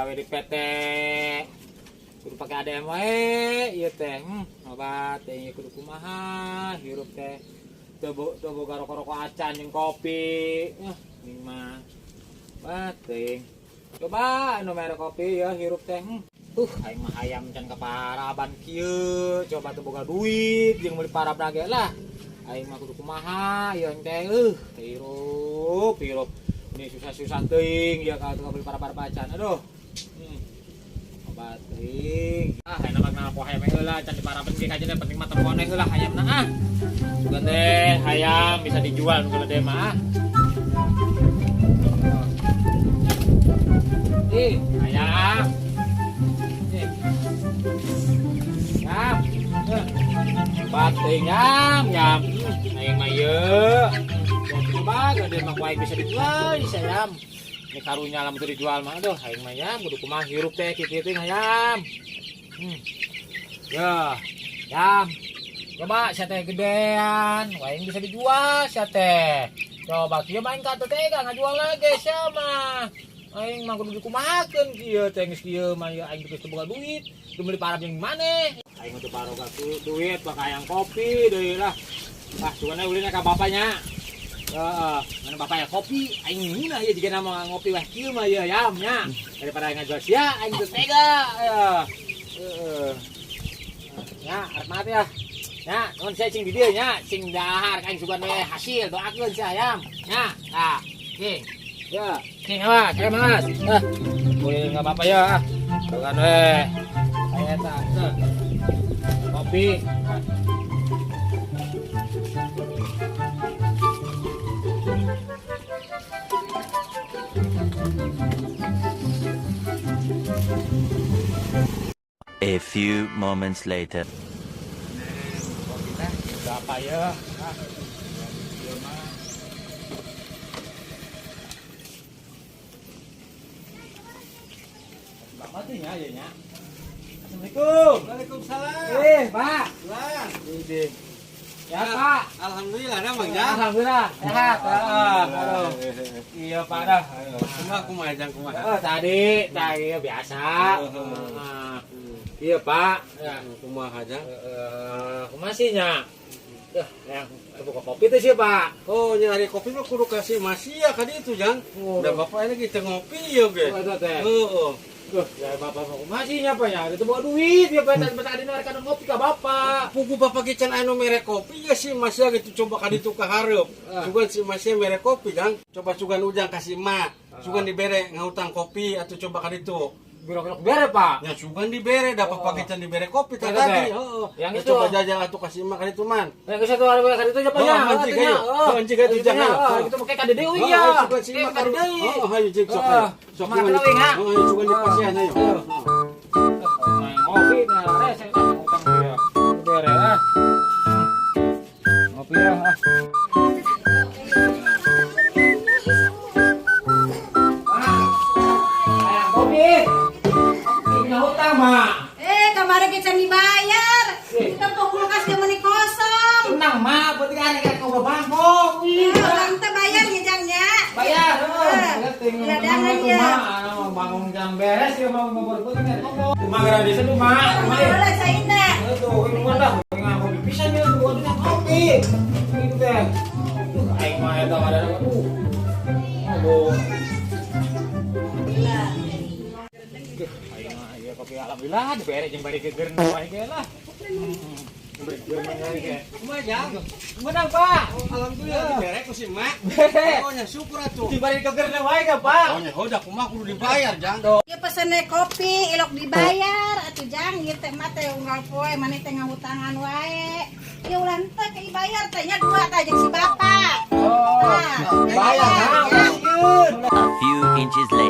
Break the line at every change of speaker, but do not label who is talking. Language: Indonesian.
gawe di PT kudu pakai ADM wae ieu teh. Obat teh kudu kumaha hirup teh. Teu boga rokok-rokok acan jeung kopi. Ning mah bating. Coba anu mere kopi ya hirup teh. Aing mah hayam can kaparaban kieu. Coba teu boga duit jeung meuli parab lage lah. Aing mah kudu kumaha ya teh hirup. Ini susah-susah teuing ya kalau beli para bacan. Aduh. Obat teuing. Hayang nama poe hayam heula can diparaben ge kajenna penting mah telepon heula hayamna Sugan teh hayam bisa dijual kalau teh mah. Hayam. Nyam. Obat teuing nyam. Aing mah yeuh. Coba gede mah kuai bisa dijual sayam. Ini karunya lamun teu dijual mah aduh aing mah yam kudu kumaha hirup teh kieu teh hayam. Ya. Yam. Coba sia teh gedean, aing bisa dijual sia teh. Coba kieu mah aing ka teu tega ngajual lagi sia mah. Aing mah kudu kumahakeun kieu teh geus kieu mah ya aing geus teu boga duit, teu meuli parab yang maneh. Aing teu paroga duit bakal hayang kopi deui lah. Sugana ulina ka bapaknya. Mana bapak ya kopi, aing ngina ya jika nama ngopi wah kieu mah ya yamnya daripada ngajual sia aing teu tega ya arep mah ya nya nuhun saya cing di dieu nya cing dahar aing sugan we hasil doakeun sia yam nya tah cing ya cing awas saya mas boleh enggak apa-apa ya sugan we aya tah kopi.
A few moments later.
Apa ya? Matinya ya nya. Assalamualaikum. Waalaikumsalam. Pak. Lah. Ini. Ya, Pak.
Alhamdulillah dah Bang ya.
Alhamdulillah. Sehat. Aduh. Iya, Pak dah.
Kumaha kumaha.
Tadi biasa. Iya Pak, ya.
Kumaha aja.
Kumaha sih nya? Yang buka kopi teh sih Pak.
Oh, nyari kopi mah kudu kasih masia ka ditu Jang. Da bapak lagi teu ngopi ya ge.
Eta teh.
Heeh.
Ya bapak mah kumaha sih nya Pak ya? Itu bawa duit ya Pak tadi nawarkan ngopi ka bapak.
Pugu bapak ge can anu mere kopi ya si masia gitu coba ka ditu ka hareup. Sugan si masia mere kopi Jang. Coba sugan ujang kasih mak. Sugan dibere ngahutang kopi atau coba ka ditu.
Birok bere Pak.
Ya sugan dibere dapat pakai can dibere kopi tadi. Heeh.
Yang itu
coba jajal atuh kasih mak ka ditu man.
Yang satu ada ka ditu apa ya?
Anjing ka ditu jangan.
Itu pakai ka deui ya.
Sugan si mak ka deui. Oh, hayu jik sok. Sok
mana leuwing ha?
Oh, sugan di pasian ayo.
Ngopi nah, saya utang dia. Bere ah. Ngopi ya.
Kemarin kita dibayar. Kita tuh kulkas ke meni kosong.
Tenang mak, berarti kan kayak kau bangkok.
Orang teh bayar ya Jangnya.
Bayar.
Ya dangan ya.
Bangun jam beres ya mau berbut kan. Cuma gratis itu mak.
Boleh saya indah.
Tuh, ini mana? Ngaku bisa dia buat kopi. Itu teh. Aing mah eta ada. Oh. Kopi alhamdulillah dibere jeung bari kegeurna wae ge lah.
Kumaha Jang?
Menang Pak.
Alhamdulillah dibere ku si mak. Pokoknya syukur atuh.
Dibari kegeurna wae ge Pak.
Pokoknya hoda kumaha kudu dibayar Jang.
Ya pesene kopi ilok dibayar atuh Jang ieu teh mah teh unggal poe maneh teh ngahutangan wae. Ya ulan teh ke bayar teh nya 2 teh jeung si bapak.
Oh. Bayar.
A few inches later.